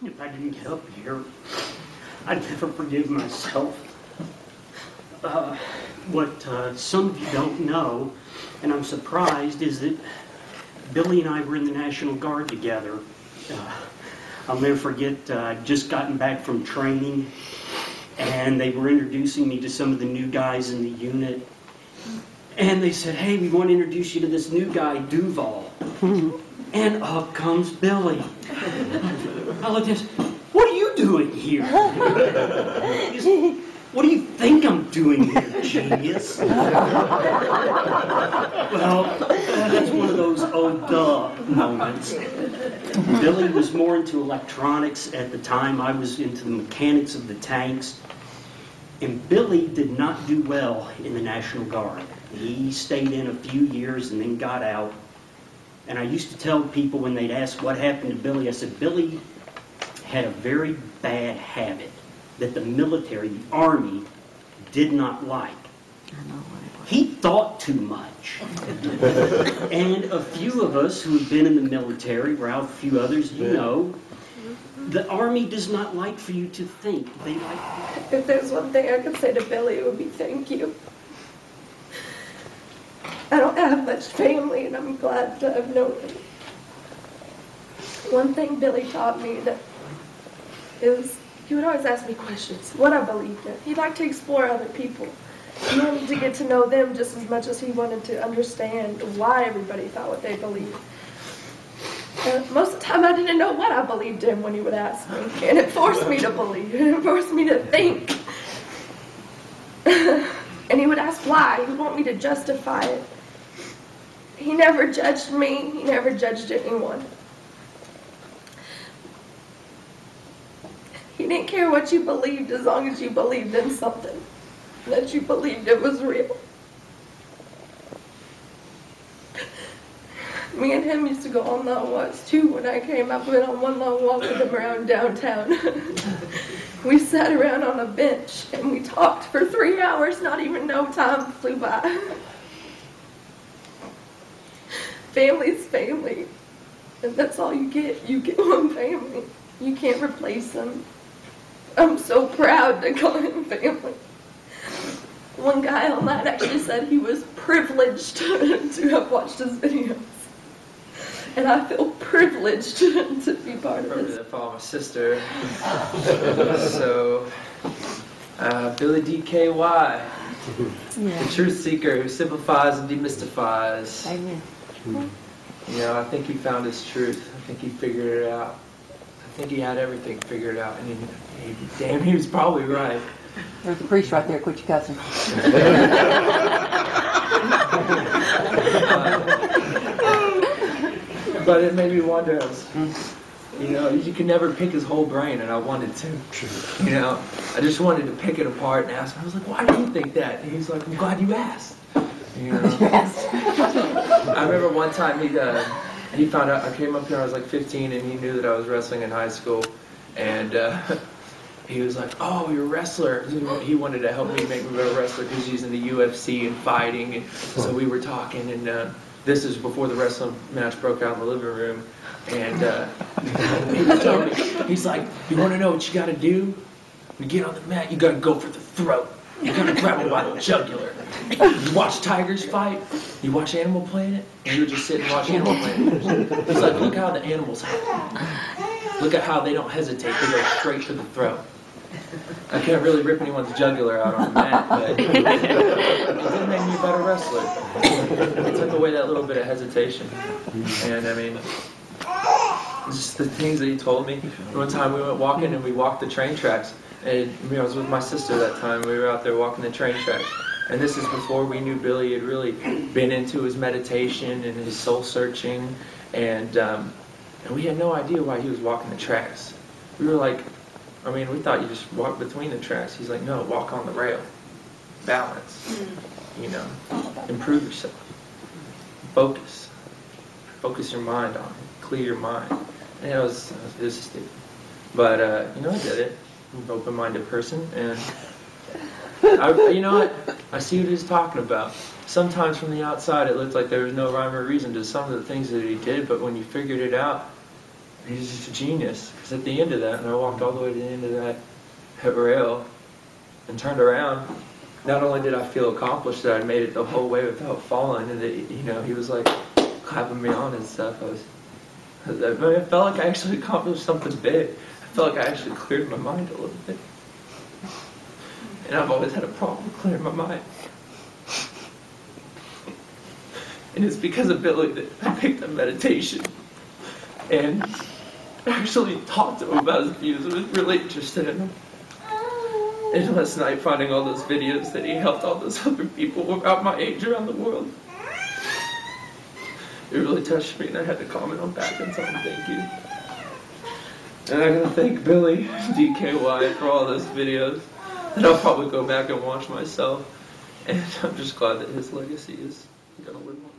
If I didn't get up here, I'd never forgive myself. What some of you don't know, and I'm surprised, is that Billy and I were in the National Guard together. I'll never forget, I'd just gotten back from training, and they were introducing me to some of the new guys in the unit. And they said, hey, we want to introduce you to this new guy, Duvall. And up comes Billy. I looked at him, what are you doing here? What do you think I'm doing here, genius? Well, that's one of those oh duh moments. Billy was more into electronics at the time. I was into the mechanics of the tanks. And Billy did not do well in the National Guard. He stayed in a few years and then got out. And I used to tell people when they'd ask what happened to Billy, I said, Billy had a very bad habit that the military, the Army, did not like. He thought too much. And a few of us who have been in the military, Ralph, a few others, you know, the Army does not like for you to think. They like. If there's one thing I could say to Billy, it would be thank you. I don't have much family, and I'm glad to have known him. One thing Billy taught me that is he would always ask me questions, what I believed in. He liked to explore other people. He wanted to get to know them just as much as he wanted to understand why everybody thought what they believed. Most of the time I didn't know what I believed in when he would ask me, and it forced me to believe, and it forced me to think. And he would ask why, he would want me to justify it. He never judged me, he never judged anyone. He didn't care what you believed as long as you believed in something, that you believed it was real. Me and him used to go on long walks too. When I came up, we went on one long walk with him around downtown. We sat around on a bench and we talked for 3 hours, not even know time flew by. Family's family, and that's all you get. You get one family. You can't replace them. I'm so proud to call him family. One guy online actually said he was privileged to have watched his videos. And I feel privileged to be part of this. I follow my sister. So, BillyDKY, the truth seeker who simplifies and demystifies. Amen. You know, I think he found his truth. I think he figured it out. I think he had everything figured out, and he was probably right. There's a priest right there. Quit your cussing. But it made me wonder, you know, you can never pick his whole brain, and I wanted to. You know, I just wanted to pick it apart and ask him. I was like, why do you think that? And he's like, I'm glad you asked. You know? I remember one time he found out, I came up here, I was like 15, and he knew that I was wrestling in high school. And he was like, oh, you're a wrestler. He wanted to help me make me a wrestler because he's in the UFC and fighting. And so we were talking, and this is before the wrestling match broke out in the living room. And he was telling me, he's like, you want to know what you got to do? When you get on the mat, you got to go for the throat. You got to grab him by the jugular. You watch tigers fight? You watch Animal Planet? And you just sit and watch Animal Planet. He's like, look how the animals act. Look at how they don't hesitate. They go straight to the throat. I can't really rip anyone's jugular out on the mat, but it did make me a better wrestler. It took away that little bit of hesitation. And I mean, just the things that he told me. One time we went walking and we walked the train tracks. And I was with my sister that time. We were out there walking the train tracks. And this is before we knew Billy had really been into his meditation and his soul searching. And we had no idea why he was walking the tracks. We were like, I mean, we thought you just walk between the tracks. He's like, no, walk on the rail. Balance. You know, improve yourself. Focus. Focus your mind on it. Clear your mind. And it was stupid. But, you know, I did it. I'm an open-minded person. And, you know what? I see what he's talking about. Sometimes from the outside, it looked like there was no rhyme or reason to some of the things that he did. But when you figured it out, He's just a genius. Because at the end of that, and I walked all the way to the end of that rail and turned around, not only did I feel accomplished that I made it the whole way without falling, and that, you know, he was like clapping me on and stuff. I felt like I actually accomplished something big. I felt like I actually cleared my mind a little bit. And I've always had a problem clearing my mind. And it's because of Billy that I picked up meditation and actually talked to him about his views. I was really interested in him. And last night, finding all those videos that he helped all those other people about my age around the world, it really touched me, and I had to comment on back and tell him thank you. And I'm going to thank BillyDKY for all those videos that I'll probably go back and watch myself. And I'm just glad that his legacy is going to live on.